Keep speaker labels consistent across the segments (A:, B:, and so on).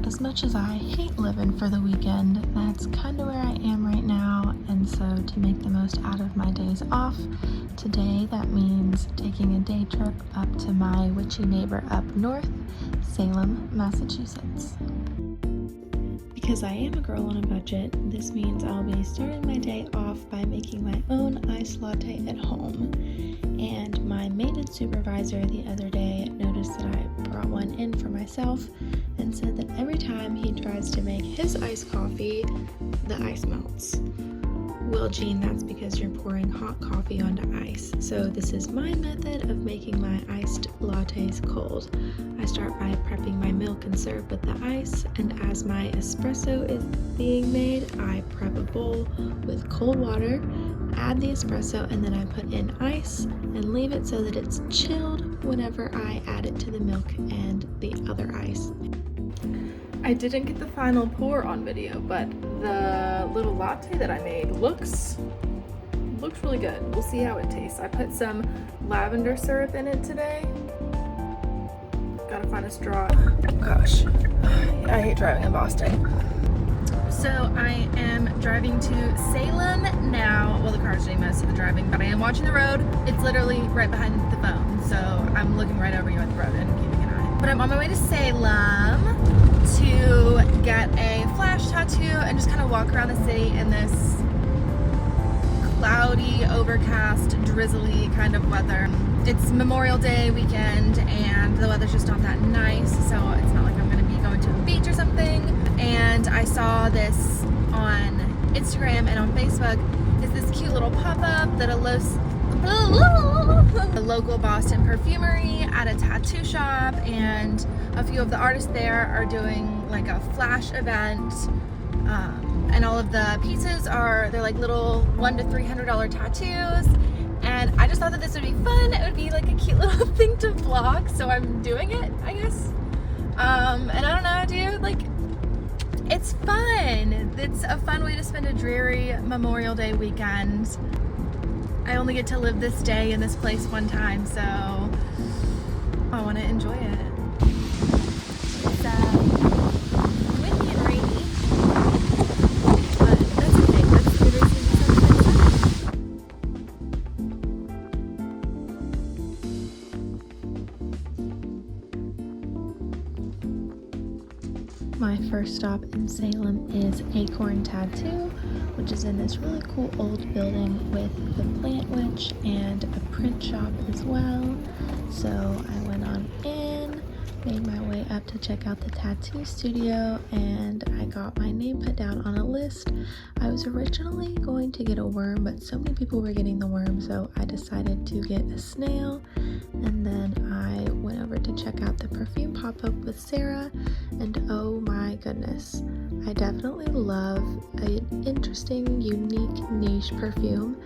A: as much as I hate living for the weekend, that's kind of where I am right now, and so to make the most out of my days off, today that means taking a day trip up to my witchy neighbor up north, Salem, Massachusetts. Because I am a girl on a budget, this means I'll be starting my day off by making my own iced latte at home. And my maintenance supervisor the other day noticed that I brought one in for myself and said that every time he tries to make his iced coffee, the ice melts. Well, Jean, that's because you're pouring hot coffee onto ice. So this is my method of making my iced lattes cold. I start by prepping my milk and syrup with the ice, and as my espresso is being made, I prep a bowl with cold water, add the espresso, and then I put in ice and leave it so that it's chilled whenever I add it to the milk and the other ice.
B: I didn't get the final pour on video, but the little latte that I made looks really good. We'll see how it tastes. I put some lavender syrup in it today. Gotta find a straw. Gosh, I hate driving in Boston. So I am driving to Salem now. Well, the car's doing most of the driving, but I am watching the road. It's literally right behind the phone, so I'm looking right over you at the road and keeping an eye. But I'm on my way to Salem to get a flash tattoo and just kind of walk around the city in this cloudy, overcast, drizzly kind of weather. It's Memorial Day weekend and the weather's just not that nice, so it's not like I'm gonna be going to a beach or something. And I saw this on Instagram and on Facebook. It's this cute little pop-up that a local Boston perfumery at a tattoo shop, and a few of the artists there are doing like a flash event, and all of the pieces they're like little $100 to $300 tattoos, and I just thought that this would be fun. It would be like a cute little thing to vlog, so I'm doing it, I guess. And I don't know, dude, like, it's fun. It's a fun way to spend a dreary Memorial Day weekend. I only get to live this day in this place one time, so I want to enjoy it. It's windy and rainy, but that's okay. That's the reason
A: My first stop in Salem is Acorn Tattoo, which is in this really cool old building with the plant witch and a print shop as well. So I went on in, made my way up to check out the tattoo studio, and I got my name put down on a list. I was originally going to get a worm, but so many people were getting the worm, so I decided to get a snail. And then I went over to check out the perfume pop-up with Sarah, and oh my goodness, I definitely love an interesting, unique, niche perfume.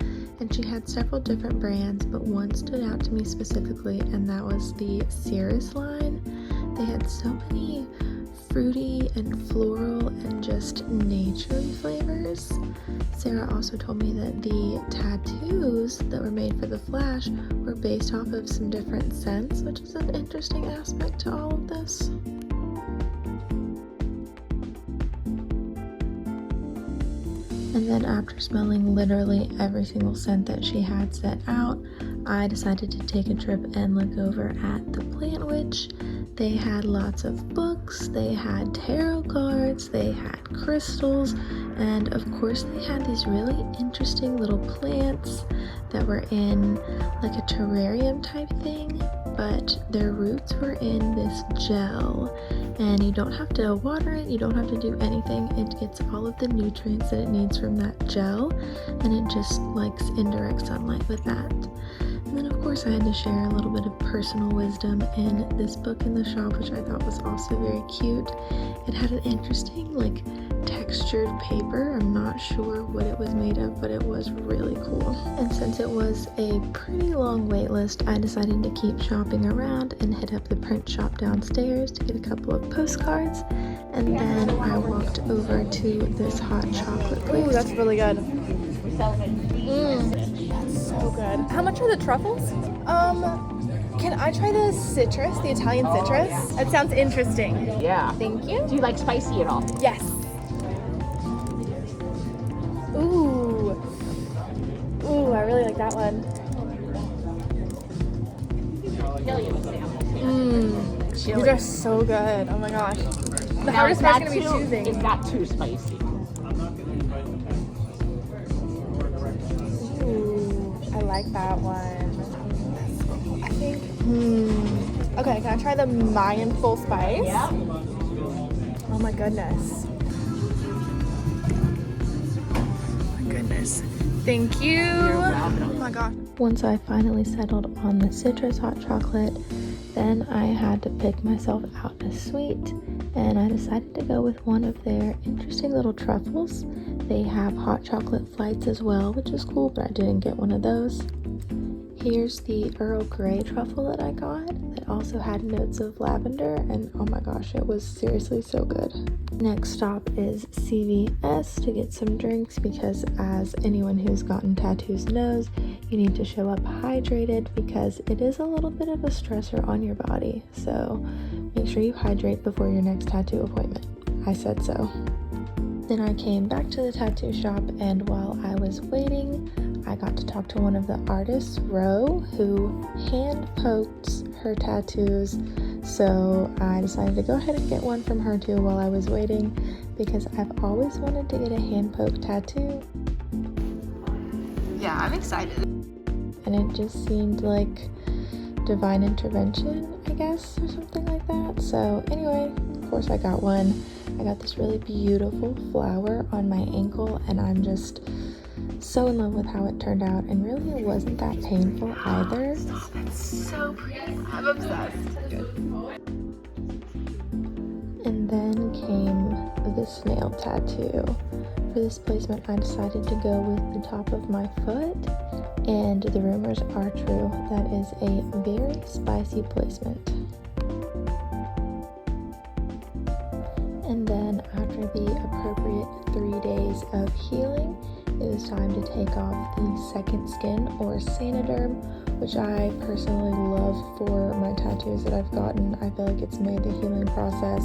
A: And she had several different brands, but one stood out to me specifically, and that was the Cirrus line. They had so many fruity and floral and just naturey flavors. Sarah also told me that the tattoos that were made for the flash were based off of some different scents, which is an interesting aspect to all of this. And then after smelling literally every single scent that she had set out, I decided to take a trip and look over at the Plant Witch. They had lots of books, they had tarot cards, they had crystals, and of course they had these really interesting little plants that were in like a terrarium type thing, but their roots were in this gel, and you don't have to water it, you don't have to do anything. It gets all of the nutrients that it needs from that gel, and it just likes indirect sunlight with that. And then of course I had to share a little bit of personal wisdom in this book in the shop, which I thought was also very cute. It had an interesting like textured paper. I'm not sure what it was made of, but it was really cool. And since it was a pretty long wait list, I decided to keep shopping around and hit up the print shop downstairs to get a couple of postcards. And then I walked over to this hot chocolate place.
B: Ooh, that's really good. So good. How much are the truffles? Can I try the citrus, the Italian citrus?
C: Yeah.
B: That sounds interesting.
C: Yeah.
B: Thank you.
C: Do you like spicy at all?
B: Yes. Ooh. Ooh, I really like that one. Mmm. These are so good. Oh my gosh. The hardest part's gonna be choosing.
C: Is that too spicy?
B: Ooh, I like that one. I think. Okay, can I try the Mayan full spice?
C: Yeah.
B: Oh my goodness. Oh my goodness. Thank you. Oh my gosh.
A: Once I finally settled on the citrus hot chocolate, then I had to pick myself out a sweet, and I decided to go with one of their interesting little truffles. They have hot chocolate flights as well, which is cool, but I didn't get one of those. Here's the Earl Grey truffle that I got that also had notes of lavender, and oh my gosh, it was seriously so good. Next stop is CVS to get some drinks because, as anyone who's gotten tattoos knows, you need to show up hydrated because it is a little bit of a stressor on your body. So make sure you hydrate before your next tattoo appointment. I said so. Then I came back to the tattoo shop, and while I was waiting, I got to talk to one of the artists, Ro, who hand poked her tattoos. So I decided to go ahead and get one from her too while I was waiting because I've always wanted to get a hand poke tattoo.
B: Yeah, I'm excited.
A: And it just seemed like divine intervention, I guess, or something like that. So anyway, of course I got one. I got this really beautiful flower on my ankle, and I'm just so in love with how it turned out, and really it wasn't that painful either.
B: Oh, that's so pretty. I'm obsessed.
A: And then came the snail tattoo. For this placement, I decided to go with the top of my foot, and the rumors are true. That is a very spicy placement. And then after the appropriate 3 days of healing, it was time to take off the second skin or Sanoderm, which I personally love for my tattoos that I've gotten. I feel like it's made the healing process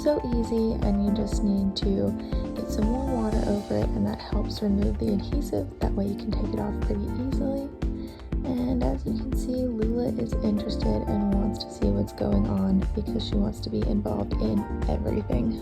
A: so easy, and you just need to get some warm water over it, and that helps remove the adhesive. That way you can take it off pretty easily. And as you can see, Lula is interested and wants to see what's going on because she wants to be involved in everything.